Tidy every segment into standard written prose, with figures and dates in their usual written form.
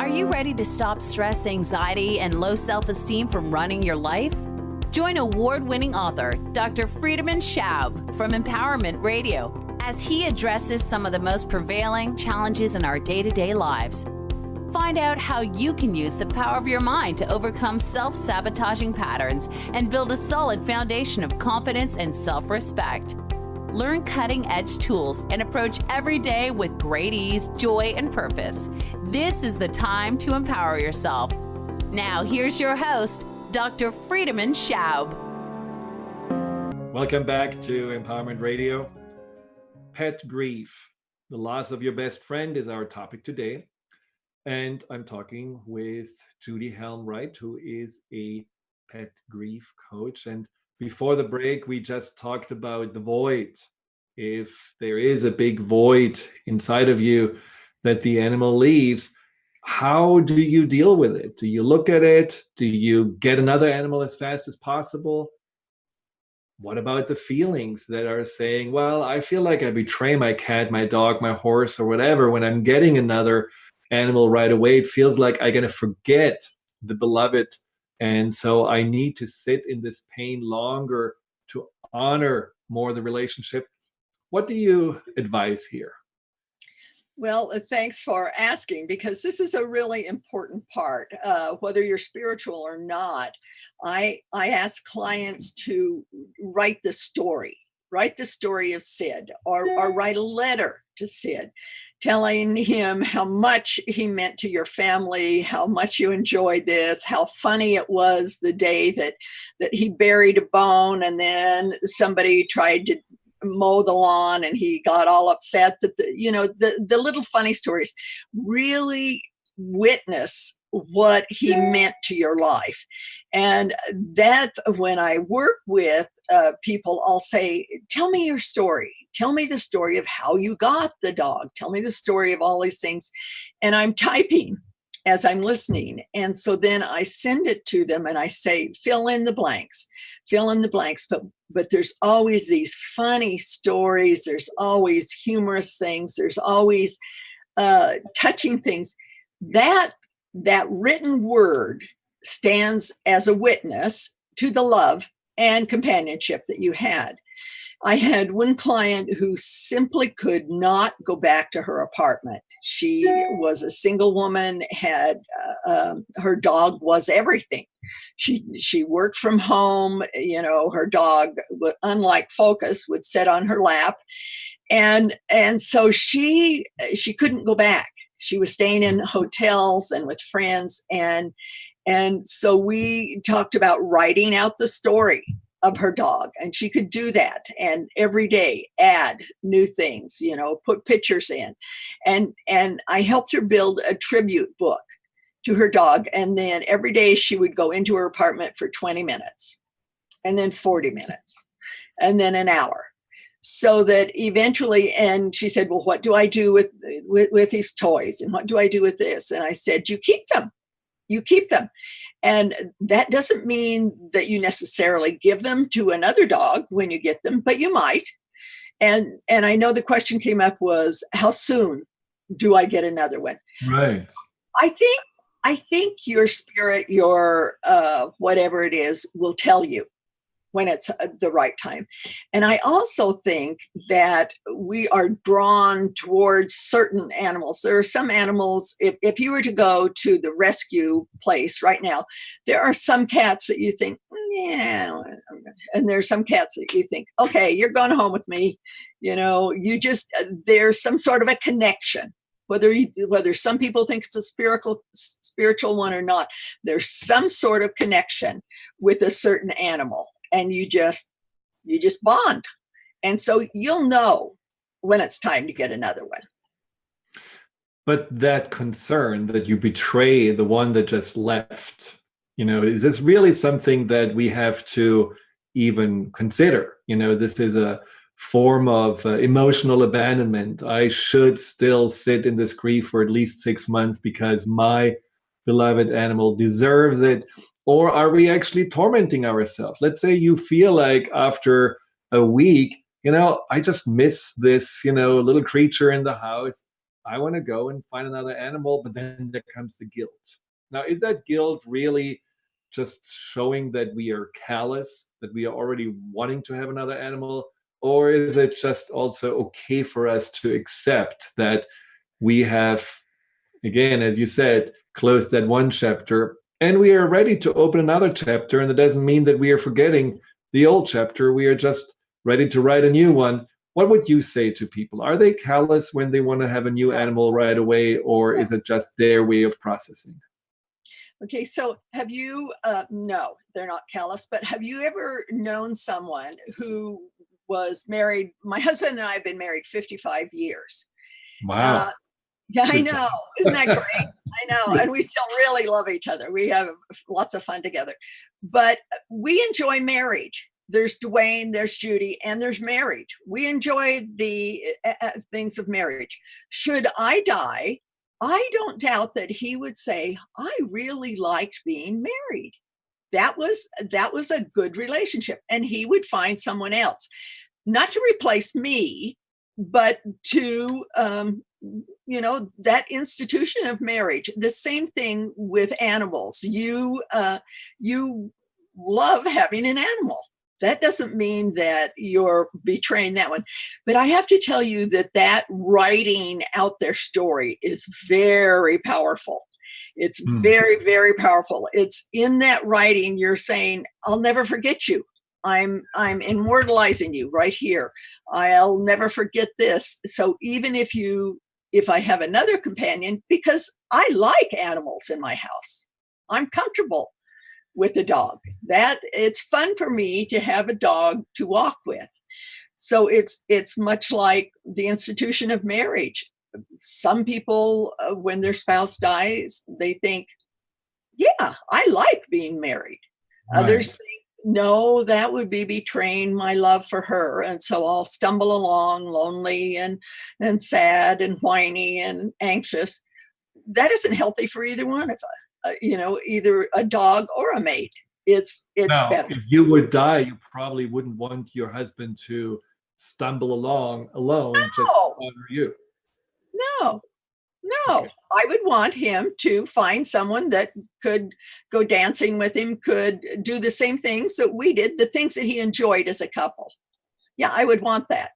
Are you ready to stop stress, anxiety, and low self-esteem from running your life? Join award-winning author Dr. Friedemann Schaub from Empowerment Radio as he addresses some of the most prevailing challenges in our day-to-day lives. Find out how you can use the power of your mind to overcome self-sabotaging patterns and build a solid foundation of confidence and self-respect. Learn cutting-edge tools and approach every day with great ease, joy, and purpose. This is the time to empower yourself. Now, here's your host, Dr. Friedemann Schaub. Welcome back to Empowerment Radio. Pet grief. The loss of your best friend is our topic today. And I'm talking with Judy Helm Wright, who is a pet grief coach. And before the break, we just talked about the void. If there is a big void inside of you that the animal leaves, how do you deal with it? Do you look at it? Do you get another animal as fast as possible? What about the feelings that are saying, well, I feel like I betray my cat, my dog, my horse, or whatever when I'm getting another animal right away? It feels like I'm going to forget the beloved. And so I need to sit in this pain longer to honor more the relationship. What do you advise here? Well, thanks for asking, because this is a really important part, whether you're spiritual or not. I ask clients to write the story of Sid, or write a letter to Sid, telling him how much he meant to your family, how much you enjoyed this, how funny it was the day that he buried a bone and then somebody tried to mow the lawn and he got all upset. That the little funny stories really witness what he meant to your life. And that, when I work with people, I'll say, tell me your story. Tell me the story of how you got the dog. Tell me the story of all these things. And I'm typing as I'm listening. And so then I send it to them and I say, fill in the blanks. But there's always these funny stories. There's always humorous things. There's always touching things. That written word stands as a witness to the love and companionship that you had. I had one client who simply could not go back to her apartment. She was a single woman, had her dog was everything. She worked from home. Her dog, unlike Focus, would sit on her lap, and so she couldn't go back. She was staying in hotels and with friends, and so we talked about writing out the story of her dog, and she could do that, and every day add new things, put pictures in, and I helped her build a tribute book to her dog. And then every day she would go into her apartment for 20 minutes, and then 40 minutes, and then an hour, so that eventually, and she said, well, what do I do with these toys, and what do I do with this? And I said, you keep them. And that doesn't mean that you necessarily give them to another dog when you get them, but you might. And I know the question came up was, how soon do I get another one? Right. I think your spirit, your whatever it is, will tell you when it's the right time. And I also think that we are drawn towards certain animals. There are some animals, if you were to go to the rescue place right now, there are some cats that you think, yeah, and there's some cats that you think, okay, you're going home with me. There's some sort of a connection. Whether some people think it's a spiritual one or not, there's some sort of connection with a certain animal. And you just bond. And so you'll know when it's time to get another one. But that concern that you betray the one that just left, is this really something that we have to even consider? This is a form of emotional abandonment. I should still sit in this grief for at least 6 months because my beloved animal deserves it. Or are we actually tormenting ourselves? Let's say you feel like after a week, I just miss this, little creature in the house. I want to go and find another animal, but then there comes the guilt. Now, is that guilt really just showing that we are callous, that we are already wanting to have another animal? Or is it just also okay for us to accept that we have, again, as you said, closed that one chapter and we are ready to open another chapter? And it doesn't mean that we are forgetting the old chapter. We are just ready to write a new one. What would you say to people? Are they callous when they want to have a new animal right away, or is it just their way of processing? Okay, so have you, no, they're not callous, but have you ever known someone who was married? My husband and I have been married 55 years. Wow. Yeah, I know. Isn't that great? I know. And we still really love each other. We have lots of fun together. But we enjoy marriage. There's Dwayne, there's Judy, and there's marriage. We enjoy the things of marriage. Should I die, I don't doubt that he would say, I really liked being married. That was a good relationship. And he would find someone else, not to replace me, but to, that institution of marriage. The same thing with animals. You love having an animal. That doesn't mean that you're betraying that one. But I have to tell you that writing out their story is very powerful. It's very, very powerful. It's in that writing, you're saying, I'll never forget you. I'm immortalizing you right here. I'll never forget this. So even if I have another companion, because I like animals in my house, I'm comfortable with a dog. That it's fun for me to have a dog to walk with. So it's much like the institution of marriage. Some people, when their spouse dies, they think, yeah, I like being married. Right. Others think, no, that would be betraying my love for her. And so I'll stumble along lonely and sad and whiny and anxious. That isn't healthy for either one of us. Either a dog or a mate. It's now, better. If you would die, you probably wouldn't want your husband to stumble along alone just to honor you. No. Okay. I would want him to find someone that could go dancing with him, could do the same things that we did, the things that he enjoyed as a couple. Yeah, I would want that.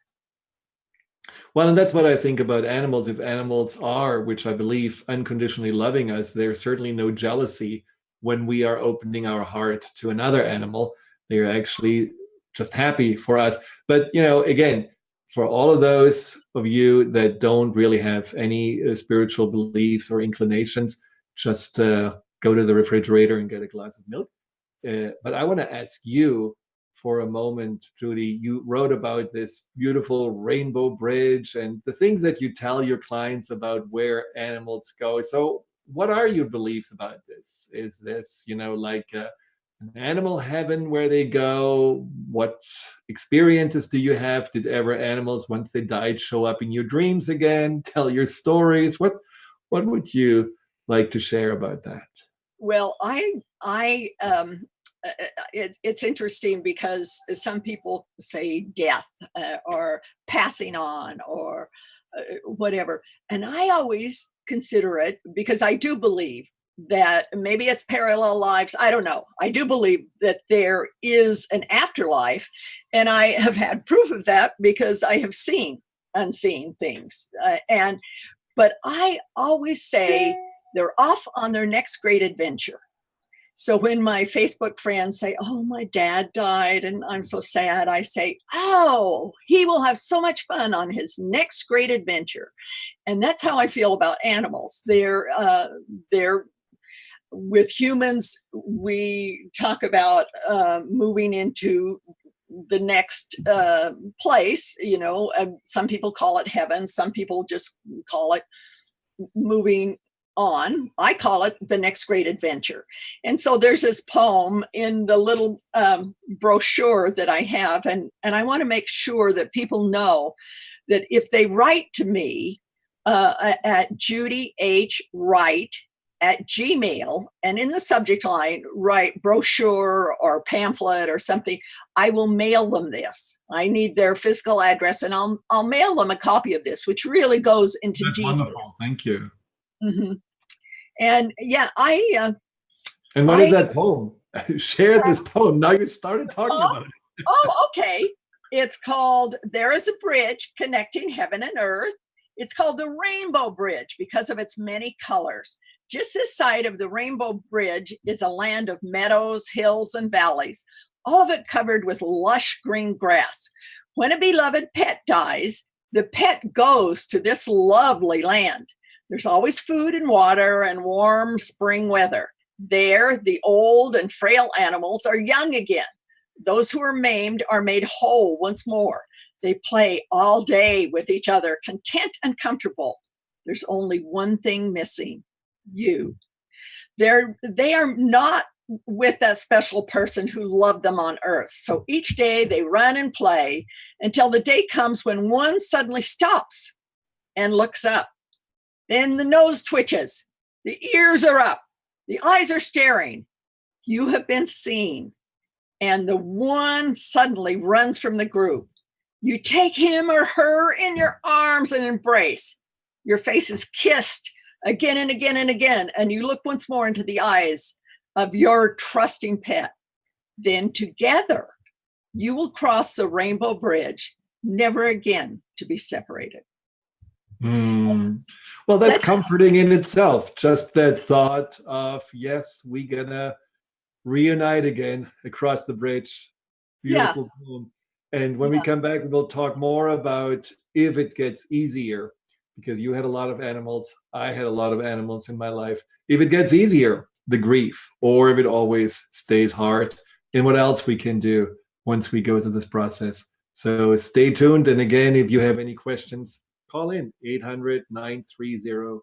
Well, and that's what I think about animals. If animals are, which I believe, unconditionally loving us, there's certainly no jealousy when we are opening our heart to another animal. They're actually just happy for us. But, again, for all of those of you that don't really have any spiritual beliefs or inclinations, just go to the refrigerator and get a glass of milk. But I want to ask you, for a moment, Judy, you wrote about this beautiful rainbow bridge and the things that you tell your clients about where animals go. So what are your beliefs about this? Is this, like an animal heaven where they go? What experiences do you have? Did ever animals, once they died, show up in your dreams again? Tell your stories. What would you like to share about that? Well, it's interesting because some people say death or passing on or whatever. And I always consider it, because I do believe that maybe it's parallel lives. I don't know. I do believe that there is an afterlife. And I have had proof of that because I have seen unseen things. But I always say they're off on their next great adventure. So when my Facebook friends say, oh, my dad died and I'm so sad, I say, oh, he will have so much fun on his next great adventure. And that's how I feel about animals. They're with humans, we talk about moving into the next place. Some people call it heaven. Some people just call it moving on. I call it the next great adventure. And so there's this poem in the little brochure that I have. And I want to make sure that people know that if they write to me at Judy H. Wright at Gmail, and in the subject line, write brochure or pamphlet or something. I will mail them this. I need their physical address, and I'll mail them a copy of this, which really goes into That's detail. wonderful. Thank you. Mm-hmm. And yeah, And what is that poem? Share this poem. Now you started talking about it. Oh, okay. It's called There is a Bridge Connecting Heaven and Earth. It's called the Rainbow Bridge because of its many colors. Just this side of the Rainbow Bridge is a land of meadows, hills, and valleys, all of it covered with lush green grass. When a beloved pet dies, the pet goes to this lovely land. There's always food and water and warm spring weather. There, the old and frail animals are young again. Those who are maimed are made whole once more. They play all day with each other, content and comfortable. There's only one thing missing: you. They are not with that special person who loved them on earth. So each day they run and play until the day comes when one suddenly stops and looks up. Then the nose twitches, the ears are up, the eyes are staring. You have been seen. And the one suddenly runs from the group. You take him or her in your arms and embrace. Your face is kissed again and again and again, and you look once more into the eyes of your trusting pet. Then together, you will cross the Rainbow Bridge, never again to be separated. Well, that's comforting in itself. Just that thought of, yes, we're gonna reunite again across the bridge. Beautiful poem. And when we come back, we'll talk more about if it gets easier, because you had a lot of animals. I had a lot of animals in my life. If it gets easier, the grief, or if it always stays hard, and what else we can do once we go through this process. So stay tuned. And again, if you have any questions, call in 800-930-2819.